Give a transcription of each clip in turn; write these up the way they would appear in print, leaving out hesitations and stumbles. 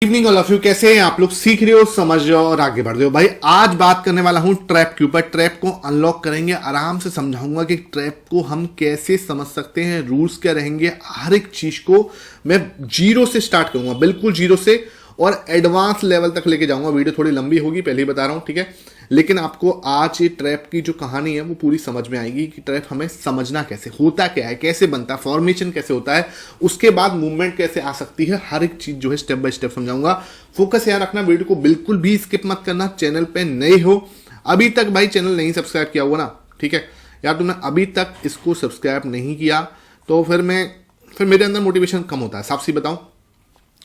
Evening all of you, कैसे हैं आप लोग? सीख रहे हो, समझ रहे हो और आगे बढ़ रहे हो। भाई आज बात करने वाला हूं ट्रैप के ऊपर। ट्रैप को अनलॉक करेंगे, आराम से समझाऊंगा कि ट्रैप को हम कैसे समझ सकते हैं, रूल्स क्या रहेंगे। हर एक चीज को मैं जीरो से स्टार्ट करूंगा, बिल्कुल जीरो से, और एडवांस लेवल तक लेके जाऊंगा। वीडियो थोड़ी लंबी होगी, पहले ही बता रहा हूं, ठीक है। लेकिन आपको आज ये ट्रैप की जो कहानी है वो पूरी समझ में आएगी कि ट्रैप हमें समझना कैसे, होता क्या है, कैसे बनता है, फॉर्मेशन कैसे होता है, उसके बाद मूवमेंट कैसे आ सकती है। हर एक चीज जो है स्टेप बाय स्टेप समझाऊंगा। फोकस याद रखना, वीडियो को बिल्कुल भी स्किप मत करना। चैनल पे नए हो, अभी तक भाई चैनल नहीं सब्सक्राइब किया हुआ ना, ठीक है यार, तुमने अभी तक इसको सब्सक्राइब नहीं किया तो फिर मेरे अंदर मोटिवेशन कम होता है। साफ सी बताऊं,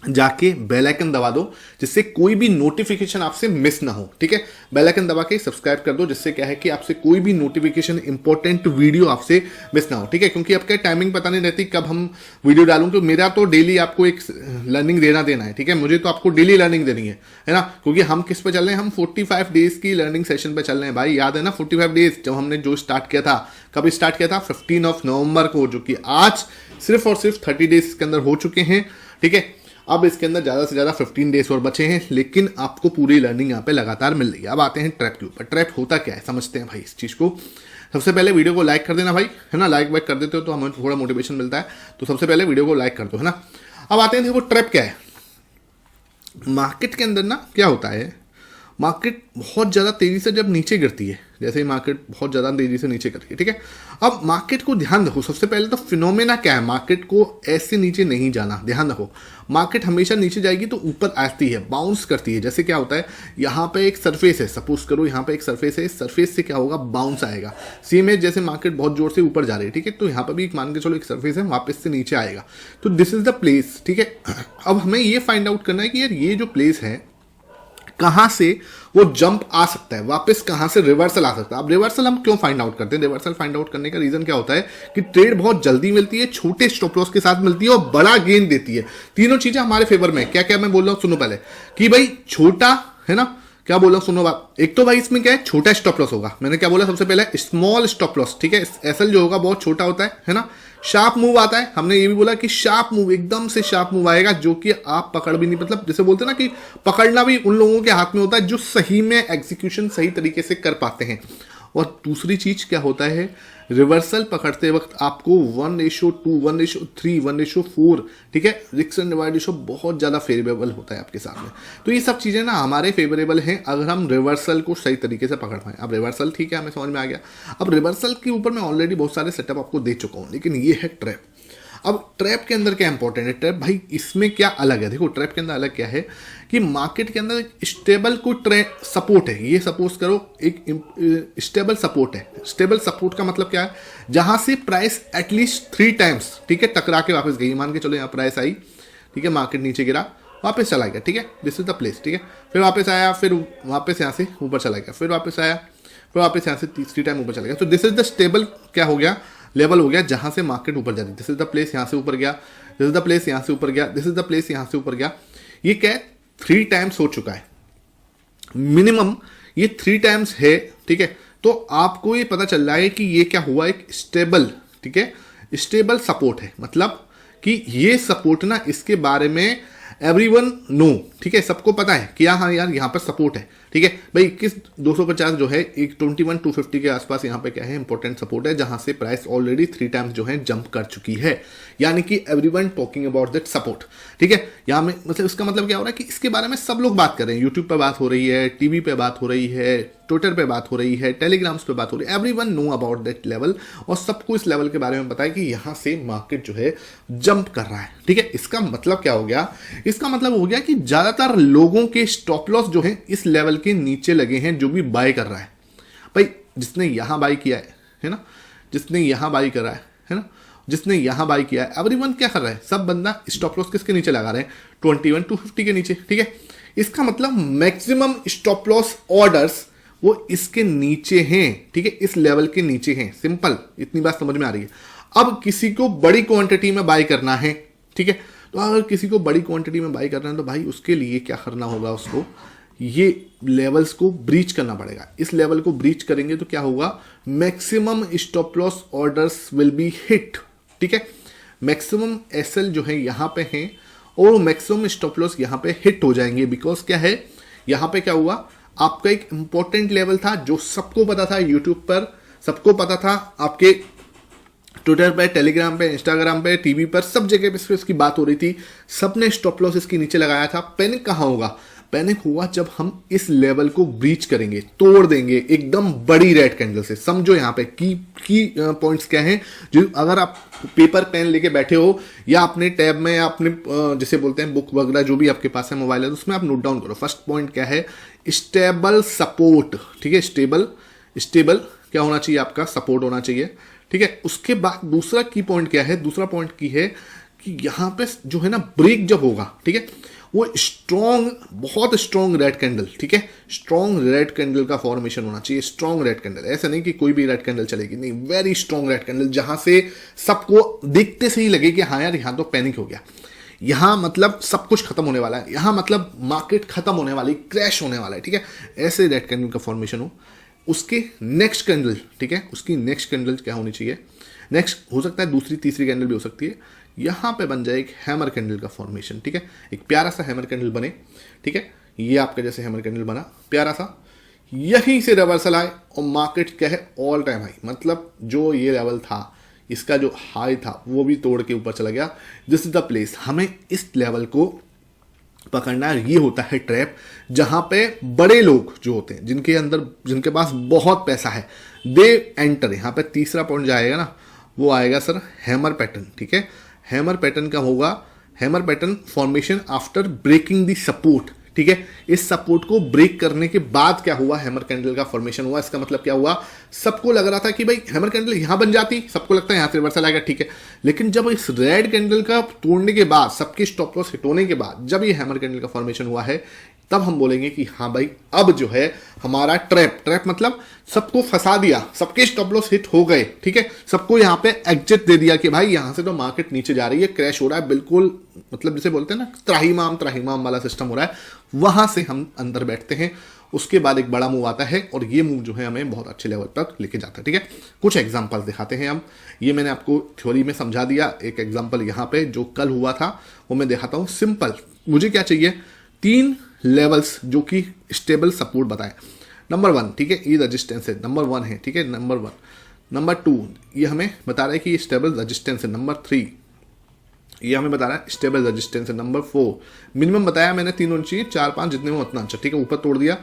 जाके बेल आइकन दबा दो जिससे कोई भी नोटिफिकेशन आपसे मिस ना हो, ठीक है। बेल आइकन दबा के सब्सक्राइब कर दो, जिससे क्या है कि आपसे कोई भी नोटिफिकेशन, इंपॉर्टेंट वीडियो आपसे मिस ना हो, ठीक है। क्योंकि आपका टाइमिंग पता नहीं रहती कब हम वीडियो डालूं, तो मेरा तो डेली आपको एक लर्निंग देना है, ठीक है। मुझे तो आपको डेली लर्निंग देनी है ना। क्योंकि हम किस पे चल रहे हैं, हम 45 डेज की लर्निंग सेशन पे चल रहे हैं भाई। याद है ना 45 डेज जब हमने जो स्टार्ट किया था, कब स्टार्ट किया था? 15 नवंबर को, जो कि आज सिर्फ और सिर्फ 30 डेज के अंदर हो चुके हैं, ठीक है। अब इसके अंदर ज़्यादा से ज़्यादा 15 डेज और बचे हैं, लेकिन आपको पूरी लर्निंग यहाँ पे लगातार मिल रही है। अब आते हैं ट्रैप के ऊपर। ट्रैप होता क्या है समझते हैं भाई इस चीज़ को। सबसे पहले वीडियो को लाइक कर देना भाई, है ना। लाइक वाइक कर देते हो तो हमें थोड़ा मोटिवेशन मिलता है, तो सबसे पहले वीडियो को लाइक कर दो, है ना। अब आते हैं, देखो ट्रैप क्या है। मार्केट के अंदर ना क्या होता है, मार्केट बहुत ज़्यादा तेज़ी से जब नीचे गिरती है, जैसे ही मार्केट बहुत ज़्यादा तेज़ी से नीचे गिरती है, ठीक है। अब मार्केट को ध्यान रखो, सबसे पहले तो फिनोमेना क्या है, मार्केट को ऐसे नीचे नहीं जाना, ध्यान रखो। मार्केट हमेशा नीचे जाएगी तो ऊपर आती है, बाउंस करती है। जैसे क्या होता है, यहाँ पे एक सरफेस है, सपोज करो यहाँ पे एक सरफेस है, इस सरफेस से क्या होगा, बाउंस आएगा। सेम है, जैसे मार्केट बहुत जोर से ऊपर जा रही है, ठीक है, तो यहाँ पर भी मान के चलो एक सरफेस है, वापस से नीचे आएगा, तो दिस इज द प्लेस, ठीक है। अब हमें ये फाइंड आउट करना है कि यार ये जो प्लेस है, कहां से वो जंप आ सकता है, वापस कहां से रिवर्सल आ सकता है। अब रिवर्सल हम क्यों फाइंड आउट करते हैं? रिवर्सल फाइंड आउट करने का रीजन क्या होता है कि ट्रेड बहुत जल्दी मिलती है, छोटे स्टॉप लॉस के साथ मिलती है और बड़ा गेन देती है। तीनों चीजें हमारे फेवर में। क्या क्या मैं बोल रहा हूं सुनो पहले, कि भाई छोटा, है ना, क्या बोल रहा हूं सुनो बात। एक तो भाई इसमें क्या है, छोटा स्टॉप लॉस होगा। मैंने क्या बोला, सबसे पहले स्मॉल स्टॉप लॉस, ठीक है। एसएल जो होगा बहुत छोटा होता है ना। शार्प मूव आता है, हमने ये भी बोला कि शार्प मूव, एकदम से शार्प मूव आएगा, जो कि आप पकड़ भी नहीं, मतलब जैसे बोलते हैं ना कि पकड़ना भी उन लोगों के हाथ में होता है जो सही में एग्जीक्यूशन सही तरीके से कर पाते हैं। और दूसरी चीज क्या होता है, रिवर्सल पकड़ते वक्त आपको 1:2, 1:3, 1:4, ठीक है, रिस्क एंड रिवार्ड रेशो बहुत ज़्यादा फेवरेबल होता है आपके सामने। तो ये सब चीज़ें ना हमारे फेवरेबल हैं अगर हम रिवर्सल को सही तरीके से पकड़ पाएं। अब रिवर्सल ठीक है, हमें समझ में आ गया। अब रिवर्सल के ऊपर मैं ऑलरेडी बहुत सारे सेटअप आपको दे चुका हूँ, लेकिन ये है ट्रैप। अब ट्रैप के अंदर क्या इंपॉर्टेंट है, ट्रैप भाई इसमें क्या अलग है। देखो ट्रैप के अंदर अलग क्या है कि मार्केट के अंदर एक स्टेबल कोई सपोर्ट है। ये सपोज करो एक स्टेबल सपोर्ट है। स्टेबल सपोर्ट का मतलब क्या है, जहां से प्राइस एटलीस्ट 3 टाइम्स, ठीक है, टकरा के वापस गई। मान के चलो यहाँ प्राइस आई, ठीक है, मार्केट नीचे गिरा, वापस चला गया, ठीक है, दिस इज द प्लेस, ठीक है। फिर वापस आया, फिर वापस यहाँ से ऊपर चला गया, फिर वापस आया, फिर वापस यहाँ से तीसरी टाइम ऊपर चला गया। तो दिस इज द स्टेबल क्या हो गया, लेवल हो गया, जहां से मार्केट ऊपर जाती है। दिस इज द प्लेस, यहां से ऊपर गया, दिस इज द प्लेस, यहां से ऊपर गया, दिस इज द प्लेस, यहां से ऊपर गया। ये क्या है, 3 टाइम्स हो चुका है मिनिमम, ये 3 टाइम्स है, ठीक है। तो आपको ये पता चल रहा है कि ये क्या हुआ, एक स्टेबल, ठीक है, स्टेबल सपोर्ट है। मतलब कि ये सपोर्ट ना, इसके बारे में एवरीवन नो, ठीक है, सबको पता है कि हाँ यार यहाँ पर सपोर्ट है, ठीक है भाई। 21,250 जो है, एक 21,250 के आसपास यहाँ पे क्या है, इंपॉर्टेंट सपोर्ट है, जहां से प्राइस ऑलरेडी 3 टाइम्स जो है जंप कर चुकी है। यानी कि everyone talking about that support, ठीक है। यहाँ में मतलब इसका मतलब क्या हो रहा है कि इसके बारे में सब लोग बात कर रहे हैं। यूट्यूब पे बात हो रही है, टीवी पे बात हो रही है, ट्विटर पे बात हो रही है, टेलीग्राम्स पे बात हो रही है। Everyone know about that level, और सबको इस लेवल के बारे में पता है कि यहाँ से मार्केट जो है जंप कर रहा है, ठीक है। इसका मतलब क्या हो गया, इसका मतलब हो गया कि ज्यादातर लोगों के स्टॉप लॉस जो है इस लेवल के नीचे लगे हैं, जो भी बाय कर रहा है भाई। जिसने यहां बाय किया है ना, जिसने यहां बाय करा है ना, जिसने यहां बाय किया है, एवरीवन क्या कर रहा है, सब बंदा स्टॉप लॉस किसके नीचे लगा रहे हैं, 21,250 के नीचे, ठीक है। इसका मतलब मैक्सिमम स्टॉप लॉस ऑर्डर्स वो इसके नीचे हैं, ठीक है, इस लेवल के नीचे हैं। सिंपल, इतनी बात समझ में आ रही है। अब किसी को बड़ी क्वांटिटी में बाय करना है, ठीक है, तो अगर किसी को बड़ी क्वांटिटी में बाय करना है तो भाई उसके लिए क्या करना होगा, उसको ये लेवल्स को ब्रीच करना पड़ेगा। इस लेवल को ब्रीच करेंगे तो क्या होगा, maximum stop loss orders will be hit, ठीक है। मैक्सिमम एसएल जो है यहाँ पे हैं और मैक्सिमम स्टॉप लॉस यहाँ पे हिट हो जाएंगे। बिकॉज क्या है, यहाँ पे क्या हुआ, आपका एक इंपॉर्टेंट लेवल था जो सबको पता था, यूट्यूब पर सबको पता था, आपके ट्विटर पे, टेलीग्राम पे, इंस्टाग्राम पे, टीवी पर, सब जगह पे इसकी बात हो रही थी, सबने स्टॉप लॉस इसके नीचे लगाया था। पैनिक कहाँ होगा, पैनिक हुआ जब हम इस लेवल को ब्रीच करेंगे, तोड़ देंगे एकदम बड़ी रेड कैंडल से। समझो यहाँ पे की पॉइंट्स क्या हैं, जो अगर आप पेपर पेन लेके बैठे हो या अपने टैब में या अपने जैसे बोलते हैं बुक वगैरह जो भी आपके पास है, मोबाइल है, तो उसमें आप नोट डाउन करो। फर्स्ट पॉइंट क्या है, स्टेबल सपोर्ट, ठीक है, स्टेबल क्या होना चाहिए, आपका सपोर्ट होना चाहिए, ठीक है। उसके बाद दूसरा की पॉइंट क्या है, दूसरा पॉइंट की है कि यहां पे जो है ना ब्रेक जब होगा, ठीक है, वो स्ट्रॉन्ग, बहुत स्ट्रॉन्ग रेड कैंडल, ठीक है, स्ट्रॉन्ग रेड कैंडल का फॉर्मेशन होना चाहिए। स्ट्रॉन्ग रेड कैंडल, ऐसा नहीं कि कोई भी रेड कैंडल चलेगी, नहीं, वेरी स्ट्रॉन्ग रेड कैंडल, जहां से सबको देखते से ही लगे कि हाँ यार यहां तो पैनिक हो गया, यहां मतलब सब कुछ खत्म होने वाला है, यहां मतलब मार्केट खत्म होने वाली, क्रैश होने वाला है, ठीक है, ऐसे रेड कैंडल का फॉर्मेशन हो। उसके नेक्स्ट कैंडल, ठीक है, उसकी नेक्स्ट कैंडल क्या होनी चाहिए, नेक्स्ट हो सकता है दूसरी तीसरी कैंडल भी हो सकती है, यहां पे बन जाए एक हैमर कैंडल का फॉर्मेशन, ठीक है, एक प्यारा सा हैमर कैंडल बने, ठीक है, ये आपका जैसे हैमर कैंडल बना प्यारा सा, यहीं से रिवर्सल आए और मार्केट क्या है, ऑल टाइम हाई, मतलब जो ये लेवल था, इसका जो हाई था वो भी तोड़ के ऊपर चला गया। दिस इज द प्लेस, हमें इस लेवल को पकड़ना है। ये होता है ट्रैप, जहां पे बड़े लोग जो होते हैं, जिनके पास बहुत पैसा है, दे एंटर। यहां पे तीसरा पॉइंट जो आएगा ना, वो आएगा सर हैमर पैटर्न, ठीक है, हैमर पैटर्न का होगा, hammer pattern formation after breaking the support, ठीक है। इस सपोर्ट को ब्रेक करने के बाद क्या हुआ, हैमर कैंडल का फॉर्मेशन हुआ। इसका मतलब क्या हुआ, सबको लग रहा था कि भाई हैमर कैंडल यहां बन जाती, सबको लगता है यहां से रिवर्सल आएगा, ठीक है, लेकिन जब इस रेड कैंडल का तोड़ने के बाद, सबके स्टॉप लॉस हिट होने के बाद जब ये हैमर कैंडल का फॉर्मेशन हुआ है, तब हम बोलेंगे कि हाँ भाई अब जो है हमारा ट्रैप मतलब सबको फंसा दिया, सबके स्टॉप लॉस हिट हो गए, ठीक है, सबको यहां पे एग्जिट दे दिया कि भाई यहां से तो मार्केट नीचे जा रही है, क्रैश हो रहा है, बिल्कुल मतलब जिसे बोलते हैं ना त्राहिमाम वाला सिस्टम हो रहा है, वहां से हम अंदर बैठते हैं। उसके बाद एक बड़ा मूव आता है और ये मूव जो है हमें बहुत अच्छे लेवल तक लेके जाता है, ठीक है। कुछ एग्जांपल्स दिखाते हैं हम, ये मैंने आपको थ्योरी में समझा दिया, एक एग्जांपल यहाँ पे जो कल हुआ था वो मैं दिखाता हूँ। सिंपल, मुझे क्या चाहिए, 3 लेवल्स जो कि स्टेबल सपोर्ट बताए। नंबर 1, ठीक है, ये रेजिस्टेंस है, नंबर 1 है, ठीक है, नंबर 1। नंबर 2 ये हमें बता रहा है कि ये स्टेबल रेजिस्टेंस है। नंबर 3 ये हमें बता रहा है स्टेबल रेजिस्टेंस है। नंबर 4 मिनिमम बताया मैंने 3 होनी चाहिए, 4 5 जितने में उतना अच्छा, ठीक है, ऊपर तोड़ दिया।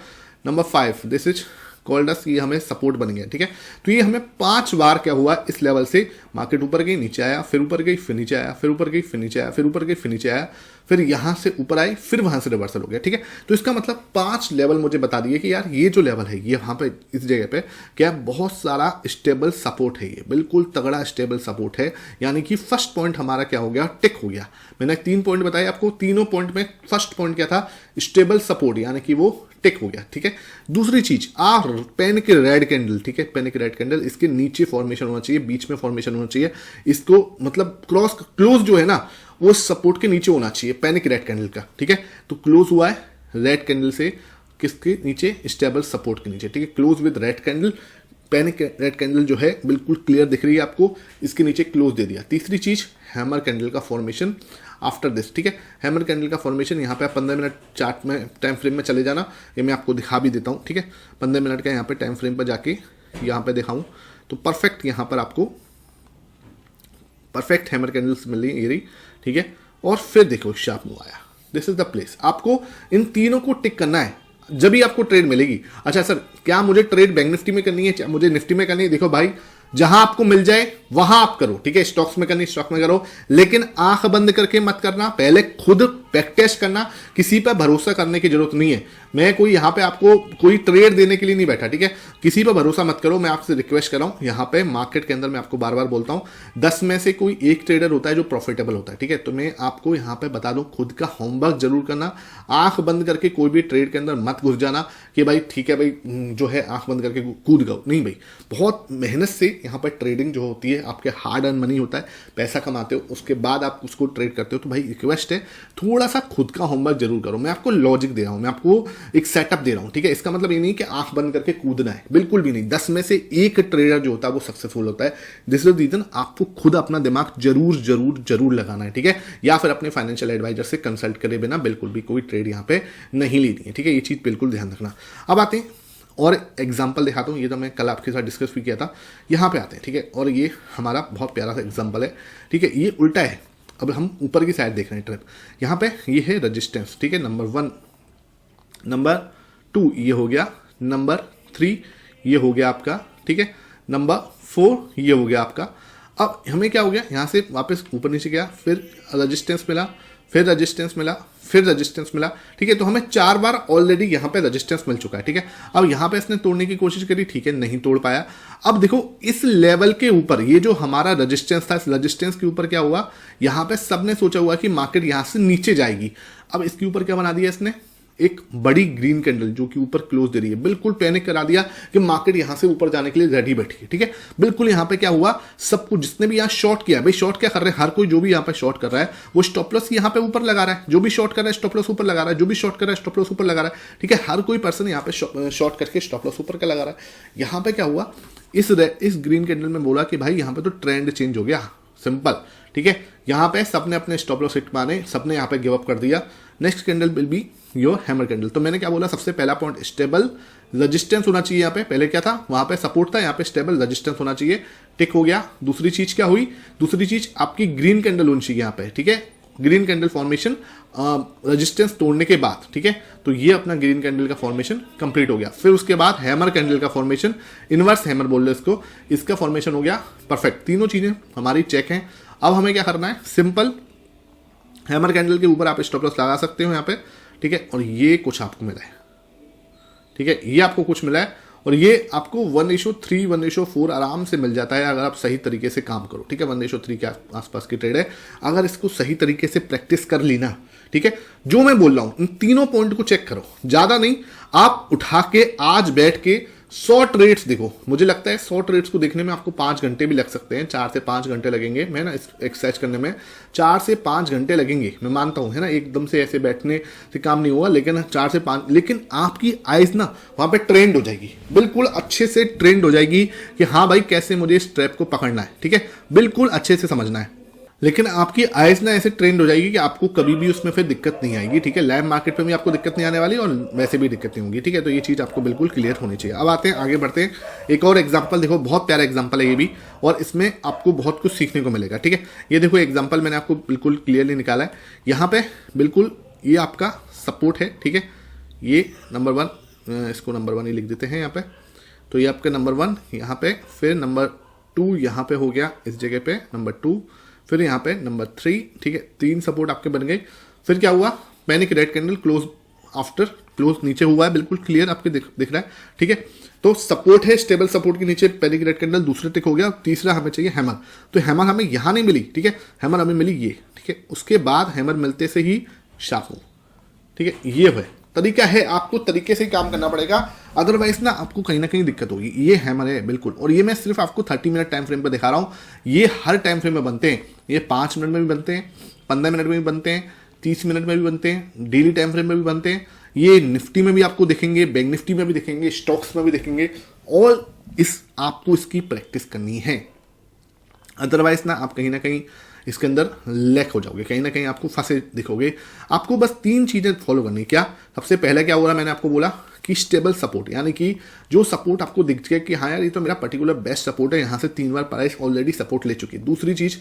नंबर 5 दिस इज कॉल्ड अस, ये हमें सपोर्ट बन गया, ठीक है। तो ये हमें 5 बार क्या हुआ, इस लेवल से मार्केट ऊपर गई, नीचे आया, फिर ऊपर गई, फिर नीचे आया, फिर ऊपर गई, फिर नीचे आया, फिर ऊपर गई, फिर नीचे आया, फिर यहां से ऊपर आई, फिर वहां से रिवर्सल हो गया, ठीक है। तो इसका मतलब 5 लेवल मुझे बता दिए कि यार ये जो लेवल है, ये वहां पे इस जगह पे क्या बहुत सारा स्टेबल सपोर्ट है, ये बिल्कुल तगड़ा स्टेबल सपोर्ट है। यानी कि फर्स्ट पॉइंट हमारा क्या हो गया, टिक हो गया। मैंने 3 पॉइंट बताए आपको, तीनों पॉइंट में फर्स्ट पॉइंट क्या था, स्टेबल सपोर्ट, यानी कि वो टिक हो गया, ठीक है। दूसरी चीज पेन के रेड कैंडल, ठीक है, पेन के रेड कैंडल, इसके नीचे फॉर्मेशन होना चाहिए, बीच में फॉर्मेशन होना चाहिए, इसको मतलब क्लोज जो है ना वो सपोर्ट के नीचे होना चाहिए, पैनिक रेड कैंडल का, ठीक है। तो क्लोज हुआ है रेड कैंडल से किसके नीचे, स्टेबल सपोर्ट के नीचे, ठीक है, close with red candle, panic red candle जो है बिल्कुल क्लियर दिख रही है आपको, इसके नीचे क्लोज दे दिया। तीसरी चीज हैमर कैंडल का फॉर्मेशन आफ्टर दिस, ठीक है, हैमर कैंडल का फॉर्मेशन यहाँ पे आप 15 मिनट चार्ट में टाइम फ्रेम में चले जाना, ये मैं आपको दिखा भी देता हूँ, ठीक है। 15 मिनट का यहाँ पे टाइम फ्रेम पर जाके यहाँ पे दिखाऊं तो परफेक्ट यहाँ पर आपको परफेक्ट हैमर कैंडल्स मिल रही, ये रही, ठीक है। और फिर देखो शार्प मूव आया, दिस इज द प्लेस। आपको इन तीनों को टिक करना है, जब भी आपको ट्रेड मिलेगी। अच्छा सर, क्या मुझे ट्रेड बैंक निफ्टी में करनी है, मुझे निफ्टी में करनी है? देखो भाई, जहां आपको मिल जाए वहां आप करो, ठीक है। स्टॉक्स में करनी स्टॉक में करो, लेकिन आंख बंद करके मत करना, पहले खुद बैक टेस्ट करना। किसी पर भरोसा करने की जरूरत नहीं है, मैं कोई यहां पे आपको कोई ट्रेड देने के लिए नहीं बैठा, ठीक है। किसी पर भरोसा मत करो, मैं आपसे रिक्वेस्ट कर रहा हूं। यहां पे मार्केट के अंदर मैं आपको बार बार बोलता हूं, 10 में से कोई एक ट्रेडर होता है जो प्रॉफिटेबल होता है, ठीक है। तो मैं आपको यहां पे बता दूं, खुद का होमवर्क जरूर करना, आंख बंद करके कोई भी ट्रेड के अंदर मत घुस जाना कि भाई ठीक है भाई जो है आंख बंद करके कूद गओ, नहीं भाई, बहुत मेहनत से यहाँ पर ट्रेडिंग जो होती है आपके हार्ड अर्न मनी होता है, पैसा कमाते हो उसके बाद आप उसको ट्रेड करते हो, तो भाई रिक्वेस्ट है थोड़ा सा खुद का होमवर्क जरूर करो। मैं आपको लॉजिक दे रहा हूँ, मैं आपको एक सेटअप दे रहा हूँ, ठीक है। इसका मतलब ये नहीं कि आंख बंद करके कूदना है, बिल्कुल भी नहीं। 10 में से 1 ट्रेडर जो होता है वो सक्सेसफुल होता है। दिस इज द रीजन आपको खुद अपना दिमाग जरूर जरूर जरूर लगाना है, ठीक है। या फिर अपने फाइनेंशियल एडवाइजर से कंसल्ट करे बिना बिल्कुल भी कोई ट्रेड यहाँ पे नहीं लेनी है, ठीक है। ये चीज बिल्कुल ध्यान रखना। अब आते हैं और एग्जाम्पल दिखाता हूँ, ये तो मैं कल आपके साथ डिस्कस भी किया था। यहाँ पे आते हैं, ठीक है। और ये हमारा बहुत प्यारा सा एग्जाम्पल है, ठीक है। ये उल्टा है, अब हम ऊपर की साइड देख रहे हैं ट्रेंड। यहाँ पे ये है रजिस्टेंस, ठीक है। नंबर 1, नंबर 2 ये हो गया, नंबर 3 ये हो गया आपका, ठीक है। नंबर 4 ये हो गया आपका। अब हमें क्या हो गया, यहाँ से वापस ऊपर नीचे गया, फिर रजिस्टेंस मिला, फिर रजिस्टेंस मिला, फिर रजिस्टेंस मिला, ठीक है। तो हमें 4 बार ऑलरेडी यहाँ पे रजिस्टेंस मिल चुका है, ठीक है। अब यहाँ पे इसने तोड़ने की कोशिश करी, ठीक है, नहीं तोड़ पाया। अब देखो इस लेवल के ऊपर ये जो हमारा रजिस्टेंस था, इस रजिस्टेंस के ऊपर क्या हुआ, यहाँ पे सबने सोचा हुआ कि मार्केट यहाँ से नीचे जाएगी। अब इसके ऊपर क्या बना दिया इसने, एक बड़ी ग्रीन कैंडल जो कि ऊपर क्लोज दे रही है। बिल्कुल पैनिक करा दिया कि मार्केट यहां से ऊपर जाने के लिए रेडी बैठी है, ठीक है। बिल्कुल यहां पे क्या हुआ, सब कुछ जिसने भी यहां शॉर्ट किया, भाई शॉर्ट क्या कर रहे हैं, हर कोई जो भी यहां पे शॉर्ट कर रहा है वो स्टॉप लॉस यहां पे ऊपर लगा रहा है। जो भी शॉर्ट कर रहा है स्टॉप लॉस ऊपर लगा रहा है, जो भी शॉर्ट कर रहा है स्टॉप लॉस ऊपर लगा रहा है, ठीक है। हर कोई पर्सन यहां पे शॉर्ट करके स्टॉप लॉस ऊपर का लगा रहा है। यहां पे क्या हुआ, इस ग्रीन कैंडल में बोला कि भाई यहां पे तो ट्रेंड चेंज हो गया, सिंपल, ठीक है। यहां पे सबने अपने स्टॉप लॉस हिट माने, सबने यहां पे गिव अप कर दिया। Next candle will be your hammer candle. तो मैंने क्या बोला, सबसे पहला पॉइंट स्टेबल रेजिस्टेंस होना चाहिए। यहाँ पे पहले क्या था, वहां पे सपोर्ट था, यहाँ पे स्टेबल रेजिस्टेंस होना चाहिए, टिक हो गया। दूसरी चीज क्या हुई, दूसरी चीज आपकी ग्रीन कैंडल होनी चाहिए यहाँ पे, ठीक है। ग्रीन कैंडल फॉर्मेशन रेजिस्टेंस तोड़ने के बाद, ठीक है। तो ये अपना ग्रीन कैंडल का फॉर्मेशन कंप्लीट हो गया। फिर उसके बाद हैमर कैंडल का फॉर्मेशन, इनवर्स हैमर बोल रहे इसको, इसका फॉर्मेशन हो गया परफेक्ट। तीनों चीजें हमारी चेक हैं। अब हमें क्या करना है, सिंपल हैमर कैंडल के ऊपर आप स्टॉप लॉस लगा सकते हो यहाँ पे, ठीक है। और ये कुछ आपको मिला है, ठीक है, ये आपको कुछ मिला है। और ये आपको 1:3, 1:4 आराम से मिल जाता है अगर आप सही तरीके से काम करो, ठीक है। 1:3 के आसपास की ट्रेड है, अगर इसको सही तरीके से प्रैक्टिस कर ली ना, ठीक है। जो मैं बोल रहा हूं इन तीनों पॉइंट को चेक करो, ज्यादा नहीं, आप उठा के आज बैठ के 100 ट्रेड्स देखो। मुझे लगता है 100 ट्रेड्स को देखने में आपको 5 घंटे भी लग सकते हैं, 4 से 5 घंटे लगेंगे। मैं ना एक्सरसाइज करने में 4 से 5 घंटे लगेंगे, मैं मानता हूं, है ना। एकदम से ऐसे बैठने से काम नहीं हुआ, लेकिन 4 से 5, लेकिन आपकी आइज ना वहां पे ट्रेंड हो जाएगी, बिल्कुल अच्छे से ट्रेंड हो जाएगी कि हाँ भाई कैसे मुझे इस ट्रैप को पकड़ना है, ठीक है। बिल्कुल अच्छे से समझना है, लेकिन आपकी आइज ना ऐसे ट्रेंड हो जाएगी कि आपको कभी भी उसमें फिर दिक्कत नहीं आएगी, ठीक है। लाइव मार्केट में भी आपको दिक्कत नहीं आने वाली और वैसे भी दिक्कत नहीं होगी, ठीक है। तो ये चीज़ आपको बिल्कुल क्लियर होनी चाहिए। अब आते हैं आगे बढ़ते हैं, एक और एग्जांपल देखो, बहुत प्यारा एग्जांपल है ये भी, और इसमें आपको बहुत कुछ सीखने को मिलेगा, ठीक है। ये देखो एग्जाम्पल मैंने आपको बिल्कुल क्लियरली निकाला है। यहाँ पे बिल्कुल ये आपका सपोर्ट है, ठीक है। ये नंबर 1, इसको नंबर 1 ही लिख देते हैं यहाँ पे। तो ये आपका नंबर 1 यहाँ पे, फिर नंबर 2 यहाँ पे हो गया इस जगह पे, नंबर 2, फिर यहाँ पे नंबर 3, ठीक है। 3 सपोर्ट आपके बन गए। फिर क्या हुआ, panic red candle close, after close नीचे हुआ है, बिल्कुल क्लियर आपके दिख रहा है, ठीक है। तो सपोर्ट है, स्टेबल सपोर्ट के नीचे पैनिक रेड कैंडल, दूसरे टिक हो गया। तीसरा हमें चाहिए हैमर, तो हैमर हमें यहाँ नहीं मिली, ठीक है। हैमर हमें मिली ये, ठीक है। उसके बाद हैमर मिलते से ही शार्प मूव, ठीक है। ये है तरीका है, आपको तरीके से ही काम करना पड़ेगा, अदरवाइज ना आपको कहीं ना कहीं दिक्कत होगी। ये हैमर है बिल्कुल, और ये मैं सिर्फ आपको 30 मिनट टाइम फ्रेम पर दिखा रहा हूँ। ये हर टाइम फ्रेम में बनते हैं, ये 5 मिनट में भी बनते हैं, 15 मिनट में भी बनते हैं, 30 मिनट में भी बनते हैं, डेली टाइम फ्रेम में भी बनते हैं। ये निफ्टी में भी आपको दिखेंगे, बैंक निफ्टी में भी दिखेंगे, स्टॉक्स में भी दिखेंगे, और आपको इसकी प्रैक्टिस करनी है। अदरवाइज ना आप कहीं ना कहीं इसके अंदर लैक हो जाओगे, कहीं ना कहीं आपको फंसे दिखोगे। आपको बस 3 चीजें फॉलो करनी। क्या, सबसे पहले क्या हो रहा है, मैंने आपको बोला कि स्टेबल सपोर्ट, यानी कि जो सपोर्ट आपको दिख जाए कि हाँ यार ये तो मेरा पर्टिकुलर बेस्ट सपोर्ट है, यहाँ से 3 बार प्राइस ऑलरेडी सपोर्ट ले चुकी है। दूसरी चीज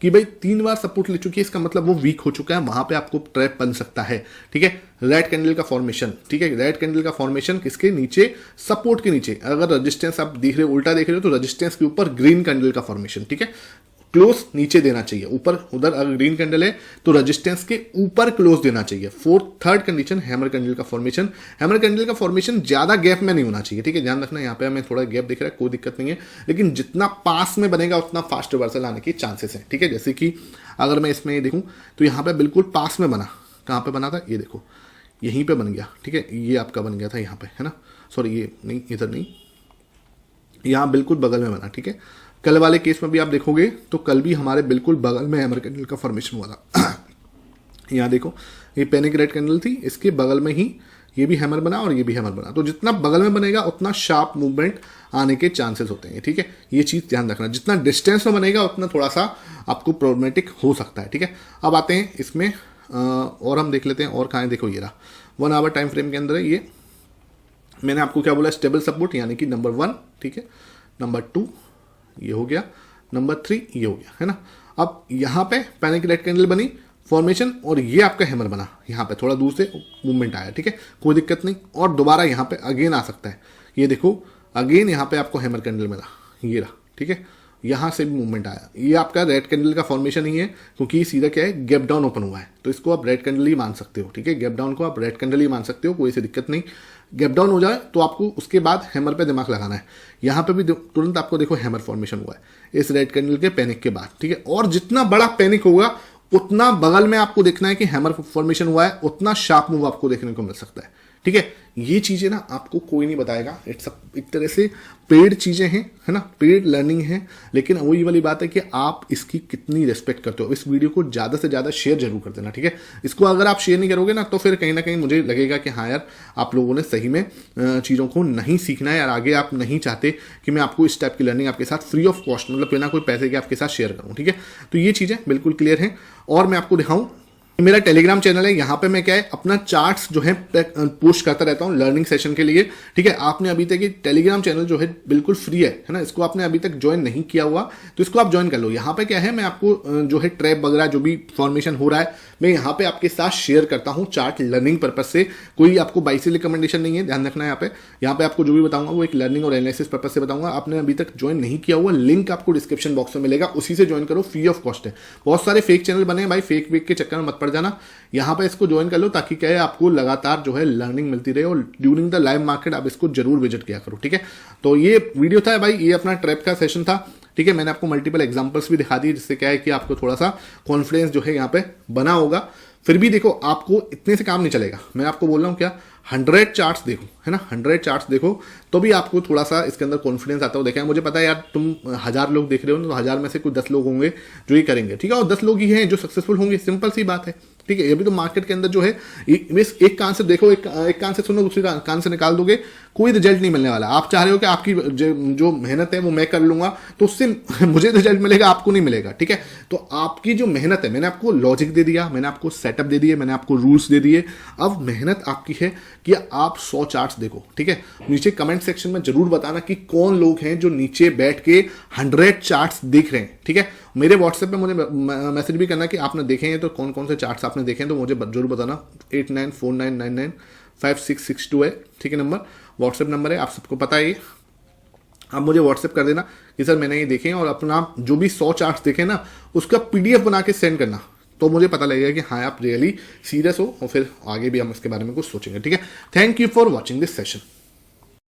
कि भाई 3 बार सपोर्ट ले चुकी है, इसका मतलब वो वीक हो चुका है, वहां पे आपको ट्रैप बन सकता है, ठीक है। रेड कैंडल का फॉर्मेशन, ठीक है। रेड कैंडल का फॉर्मेशन किसके नीचे, सपोर्ट के नीचे। अगर रजिस्टेंस आप देख रहे हो, उल्टा देख रहे हो, तो रजिस्टेंस के ऊपर ग्रीन कैंडल का फॉर्मेशन, ठीक है। क्लोज नीचे देना चाहिए, ऊपर उधर अगर ग्रीन कैंडल है तो रेजिस्टेंस के ऊपर क्लोज देना चाहिए। थर्ड कंडीशन हैमर कैंडल का फॉर्मेशन। हैमर कैंडल का फॉर्मेशन ज्यादा गैप में नहीं होना चाहिए, ठीक है। ध्यान रखना, यहाँ पे हमें थोड़ा गैप दिख रहा है, कोई दिक्कत नहीं है, लेकिन जितना पास में बनेगा उतना फास्ट रिवर्सल आने के चांसेस हैं, ठीक है। जैसे कि अगर मैं इसमें देखूं तो यहाँ पे बिल्कुल पास में बना, कहाँ पे बना था, ये देखो यहीं पे बन गया, ठीक है। ये आपका बन गया था यहाँ पे, है ना, सॉरी ये नहीं, इधर नहीं, यहाँ बिल्कुल बगल में बना, ठीक है। कल वाले केस में भी आप देखोगे तो कल भी हमारे बिल्कुल बगल में हैमर कैंडल का फॉर्मेशन हुआ था। यहाँ देखो ये पैनिक रेड कैंडल थी, इसके बगल में ही ये भी हैमर बना और ये भी हैमर बना। तो जितना बगल में बनेगा उतना शार्प मूवमेंट आने के चांसेस होते हैं, ठीक है। ये चीज़ ध्यान रखना, जितना डिस्टेंस में बनेगा उतना थोड़ा सा आपको प्रॉब्लमेटिक हो सकता है, ठीक है। अब आते हैं इसमें और हम देख लेते हैं और कहाँ है। देखो ये रहा 1 आवर टाइम फ्रेम के अंदर है ये। मैंने आपको क्या बोला, स्टेबल सपोर्ट यानी कि नंबर 1, ठीक है, नंबर 2 ये हो गया, नंबर 3 ये हो गया, है ना। अब यहाँ पे पैनिक रेड कैंडल बनी फॉर्मेशन और ये आपका हैमर बना, यहाँ पे थोड़ा दूर से मूवमेंट आया, ठीक है, कोई दिक्कत नहीं। और दोबारा यहाँ पे अगेन आ सकता है, ये देखो अगेन यहाँ पे आपको हैमर कैंडल मिला, ये रहा, ठीक है, यहाँ से भी मूवमेंट आया। ये आपका रेड कैंडल का फॉर्मेशन ही है, क्योंकि सीधा क्या है, गैप डाउन ओपन हुआ है, तो इसको आप रेड कैंडल ही मान सकते हो, ठीक है। गैप डाउन को आप रेड कैंडल ही मान सकते हो, कोई ऐसी दिक्कत नहीं। गैप डाउन हो जाए तो आपको उसके बाद हैमर पे दिमाग लगाना है। यहाँ पे भी तुरंत आपको देखो हैमर फॉर्मेशन हुआ है इस रेड कैंडल के पैनिक के बाद, ठीक है। और जितना बड़ा पैनिक होगा उतना बगल में आपको देखना है कि हैमर फॉर्मेशन हुआ है, उतना शार्प मूव आपको देखने को मिल सकता है, ठीक है। ये चीजें ना आपको कोई नहीं बताएगा, इट्स एक तरह से पेड चीजें हैं, है ना, पेड लर्निंग है। लेकिन वही वाली बात है कि आप इसकी कितनी रिस्पेक्ट करते हो। इस वीडियो को ज्यादा से ज्यादा शेयर जरूर कर देना, ठीक है। इसको अगर आप शेयर नहीं करोगे ना तो फिर कहीं ना कहीं मुझे लगेगा कि हाँ यार आप लोगों ने सही में चीज़ों को नहीं सीखना है, और आगे आप नहीं चाहते कि मैं आपको इस टाइप की लर्निंग आपके साथ फ्री ऑफ कॉस्ट, मतलब बिना कोई पैसे के आपके साथ शेयर करूँ, ठीक है। तो ये चीज़ें बिल्कुल क्लियर हैं। और मैं आपको दिखाऊं, मेरा टेलीग्राम चैनल है, यहाँ पे मैं क्या है अपना चार्ट्स जो है पोस्ट करता रहता हूँ लर्निंग सेशन के लिए, ठीक है। आपने अभी तक ये टेलीग्राम चैनल जो है बिल्कुल फ्री है ना, इसको आपने अभी तक ज्वाइन नहीं किया हुआ तो इसको आप ज्वाइन कर लो। यहाँ पे क्या है, मैं आपको जो है ट्रैप वगैरह जो भी फॉर्मेशन हो रहा है मैं यहाँ पे आपके साथ शेयर करता हूँ चार्ट लर्निंग पर्पज से। कोई आपको बाइस रिकमेंडेशन नहीं है, ध्यान रखना। यहाँ पे आपको जो भी बताऊंगा वो एक लर्निंग और एनालिसिस पर्पज से बताऊंगा। आपने अभी तक ज्वाइन नहीं किया हुआ, लिंक आपको डिस्क्रिप्शन बॉक्स में मिलेगा, उसी से ज्वाइन करो, फ्री ऑफ कॉस्ट है। बहुत सारे फेक चैनल बने हैं भाई, फेक वेक के चक्कर में मत पड़ जाना। यहाँ पे इसको ज्वाइन कर लो ताकि क्या है आपको लगातार जो है लर्निंग मिलती रहे, और ड्यूरिंग द लाइव मार्केट आप इसको जरूर विजिट किया करो, ठीक है। तो ये वीडियो था भाई, ये अपना ट्रैप का सेशन था, ठीक है। मैंने आपको मल्टीपल एग्जांपल्स भी दिखा दिए, जिससे क्या है कि आपको थोड़ा सा कॉन्फिडेंस जो है यहाँ पे बना होगा। फिर भी देखो आपको इतने से काम नहीं चलेगा, मैं आपको बोल रहा हूँ क्या 100 चार्ट्स देखो, है ना, 100 चार्ट्स देखो तो भी आपको थोड़ा सा इसके अंदर कॉन्फिडेंस आता हो। देखा है, मुझे पता है यार तुम 1000 लोग देख रहे हो तो 1000 में से कुछ 10 लोग होंगे जो ये करेंगे, ठीक है, और 10 लोग ही हैं जो सक्सेसफुल होंगे, सिंपल सी बात है, ठीक है। अभी तो मार्केट के अंदर जो है एक कान से देखो, एक कान से सुनो, दूसरे कान से निकाल दोगे, कोई रिजल्ट नहीं मिलने वाला। आप चाह रहे हो कि आपकी जो मेहनत है वो मैं कर लूंगा तो उससे मुझे रिजल्ट मिलेगा, आपको नहीं मिलेगा, ठीक है। तो आपकी जो मेहनत है, मैंने आपको लॉजिक दे दिया, मैंने आपको सेटअप दे दिए, मैंने आपको रूल्स दे दिए। अब मेहनत आपकी है कि आप 100 चार्ट्स देखो, ठीक है। नीचे कमेंट सेक्शन में जरूर बताना कि कौन लोग हैं जो नीचे बैठ के 100 चार्ट्स देख रहे हैं, ठीक है। मेरे व्हाट्सएप पे मुझे मैसेज भी करना कि आपने देखे हैं तो कौन कौन से चार्ट्स आपने देखे हैं, तो मुझे जरूर बताना। 8949995662 है, ठीक है, नंबर व्हाट्सएप नंबर है, आप सबको पता है ये। आप मुझे व्हाट्सएप कर देना कि सर मैंने ये देखे हैं, और अपना जो भी 100 चार्ट्स देखे ना उसका PDF बना के सेंड करना, तो मुझे पता लगेगा कि हाँ आप रियली सीरियस हो, और फिर आगे भी हम इसके बारे में कुछ सोचेंगे, ठीक है। Thank you for watching this session.